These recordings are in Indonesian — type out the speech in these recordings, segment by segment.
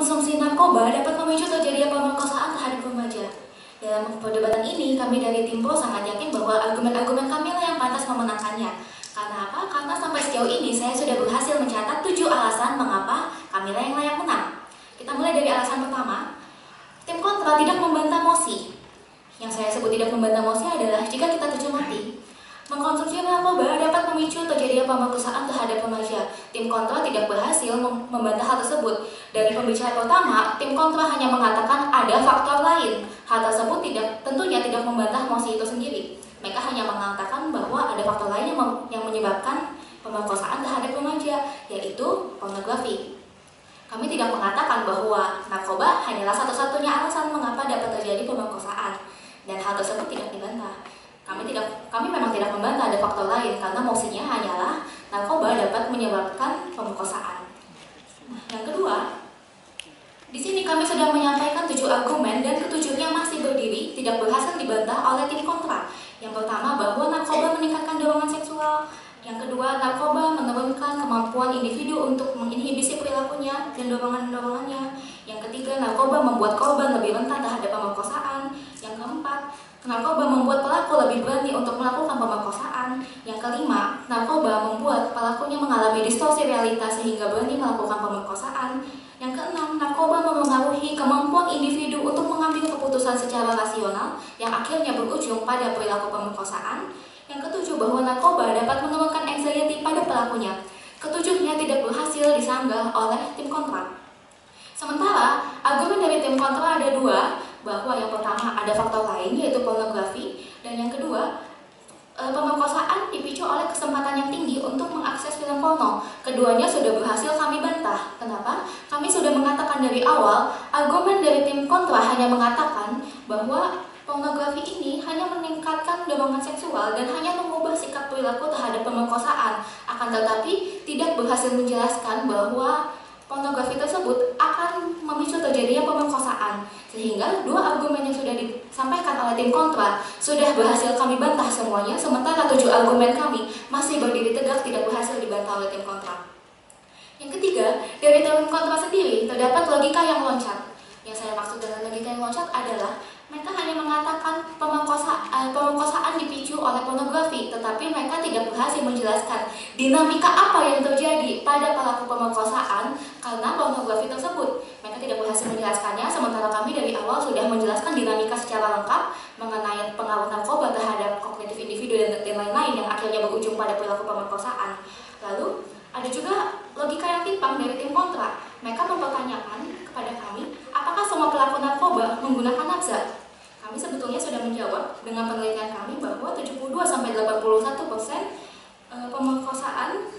mengkonsumsi narkoba dapat memicu terjadinya pemerkosaan terhadap remaja. Dalam perdebatan ini, kami dari tim Pro sangat yakin bahwa argumen-argumen kami lah yang pantas memenangkannya. Karena apa? Karena sampai sejauh ini saya sudah berhasil mencatat 7 alasan mengapa kami lah yang layak menang. Kita mulai dari alasan pertama. Tim kontra tidak membantah mosi. Yang saya sebut tidak membantah mosi adalah jika kita cermati, mengkonsumsi narkoba dapat memicu terjadinya pemerkosaan terhadap remaja. Tim kontra tidak berhasil membantah hal tersebut. Dari pembicara pertama, tim kontra hanya mengatakan ada faktor lain. Hal tersebut tentunya tidak membantah mosi itu sendiri. Mereka hanya mengatakan bahwa ada faktor lain yang menyebabkan pemerkosaan terhadap remaja, yaitu pornografi. Kami tidak mengatakan bahwa narkoba hanyalah satu-satunya alasan mengapa dapat terjadi pemerkosaan, dan hal tersebut tidak dibantah. Kami memang tidak membantah ada faktor lain karena mosinya hanyalah narkoba dapat menyebabkan pemerkosaan. Nah, yang kedua, di sini kami sudah menyampaikan 7 argumen dan ketujuhnya masih berdiri, tidak berhasil dibantah oleh tim kontra. Yang pertama, bahwa narkoba meningkatkan dorongan seksual. Yang kedua, narkoba menurunkan kemampuan individu untuk menginhibisi perilakunya dan dorongan-dorongannya. Yang ketiga, narkoba membuat korban lebih rentan terhadap pemerkosaan. Yang keempat, narkoba membuat pelaku lebih berani untuk melakukan pemerkosaan. Yang kelima, narkoba membuat pelakunya mengalami distorsi realitas sehingga berani melakukan pemerkosaan. Yang keenam, narkoba memengaruhi kemampuan individu untuk mengambil keputusan secara rasional yang akhirnya berujung pada perilaku pemerkosaan. Yang ketujuh, bahwa narkoba dapat menurunkan anxiety pada pelakunya. Ketujuhnya tidak berhasil disanggah oleh tim kontra. Sementara, argumen dari tim kontra ada 2, bahwa yang pertama ada faktor lain yaitu pornografi, dan yang kedua, pemerkosaan dipicu oleh kesempatan yang tinggi untuk mengakses film porno. Keduanya sudah berhasil kami bantah. Kenapa? Kami sudah mengatakan dari awal, argumen dari tim kontra hanya mengatakan bahwa pornografi ini hanya meningkatkan dorongan seksual dan hanya mengubah sikap perilaku terhadap pemerkosaan. Akan tetapi tidak berhasil menjelaskan bahwa pornografi tersebut akan memicu terjadinya pemerkosaan. Sehingga 2 argumen yang sudah disampaikan oleh tim kontra sudah berhasil kami bantah semuanya, sementara 7 argumen kami masih berdiri tegak, tidak berhasil dibantah oleh tim kontra. Yang ketiga, dari tim kontra sendiri terdapat logika yang loncat. Yang saya maksud dengan logika yang loncat adalah mereka hanya mengatakan pemerkosaan dipicu oleh pornografi, tetapi mereka tidak berhasil menjelaskan dinamika apa yang terjadi pada pelaku pemerkosaan karena pornografi tersebut. Mereka tidak berhasil menjelaskannya, sementara kami dari awal sudah menjelaskan dinamika secara lengkap mengenai pengaruh narkoba terhadap kognitif individu dan lain-lain yang akhirnya berujung pada perilaku pemerkosaan. Lalu, ada juga logika yang timpang dari tim kontra. Mereka mempertanyakan kepada kami, apakah semua pelaku narkoba menggunakan nafza? Kami sebetulnya sudah menjawab dengan penelitian kami bahwa 72-81% pemerkosaan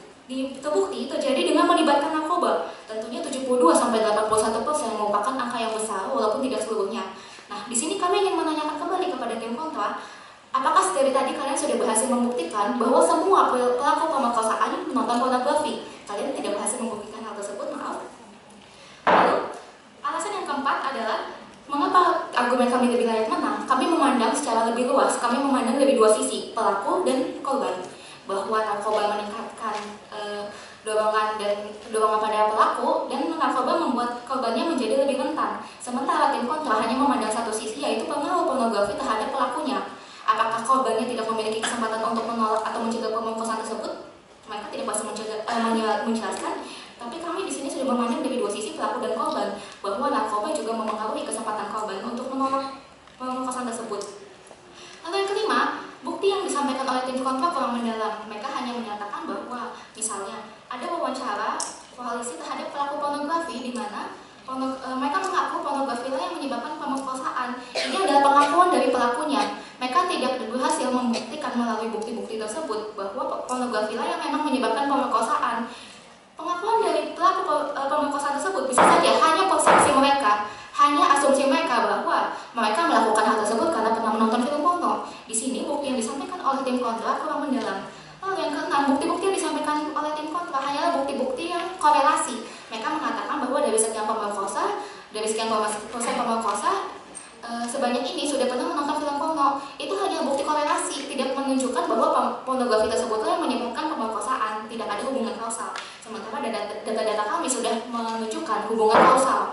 terbukti terjadi dengan melibatkan narkoba. Tentunya 72-81% merupakan angka yang besar walaupun tidak seluruhnya. Nah, di sini kami ingin menanyakan kembali kepada tim kontra, apakah dari tadi kalian sudah berhasil membuktikan bahwa semua pelaku pemerkosaan menonton pornografi? Kalian tidak berhasil membuktikan hal tersebut, maaf. Lalu, alasan yang keempat adalah mengapa argumen kami lebih layak menang? Kami memandang secara lebih luas, kami memandang dari 2 sisi, pelaku dan korban. Bahwa narkoba meningkatkan dorongan pada pelaku, dan narkoba membuat korbannya menjadi lebih rentan. Sementara tim kontra hanya memandang satu sisi, yaitu pengaruh pornografi terhadap pelakunya. Apakah korbannya tidak memiliki kesempatan untuk menolak atau mencegah pemerkosaan tersebut? Mereka tidak bisa menjelaskan. Tapi kami di sini sudah memandang dari 2 sisi, pelaku dan korban, bahwa narkoba juga memengaruhi kesempatan korban untuk menolak pemerkosaan tersebut. Lalu yang kelima, bukti yang disampaikan oleh tim kontra kurang mendalam. Mereka hanya menyatakan bahwa misalnya ada wawancara koalisi terhadap pelaku pornografi di mana mereka mengaku pornografi lah yang menyebabkan pemerkosaan. Ini adalah pengakuan dari pelakunya. Mereka tidak berhasil membuktikan melalui bukti-bukti tersebut bahwa pornografi lah yang memang menyebabkan pemerkosaan. Pengakuan dari pelaku pemerkosaan tersebut bisa saja hanya persepsi mereka, hanya asumsi mereka bahwa mereka melakukan hal tersebut karena pernah menonton film porno. Di sini bukti yang disampaikan oleh tim kontra kurang mendalam. Lalu yang keenam, bukti-bukti yang disampaikan oleh tim kontra hanyalah bukti-bukti yang korelasi. Mereka mengatakan bahwa dari sekian persen pemerkosa, sebanyak ini sudah pernah menonton film porno. Itu hanya bukti korelasi, tidak menunjukkan bahwa pornografi tersebutlah yang menyebabkan pemerkosaan, tidak ada hubungan kausal. Sementara data-data kami sudah menunjukkan hubungan kausal.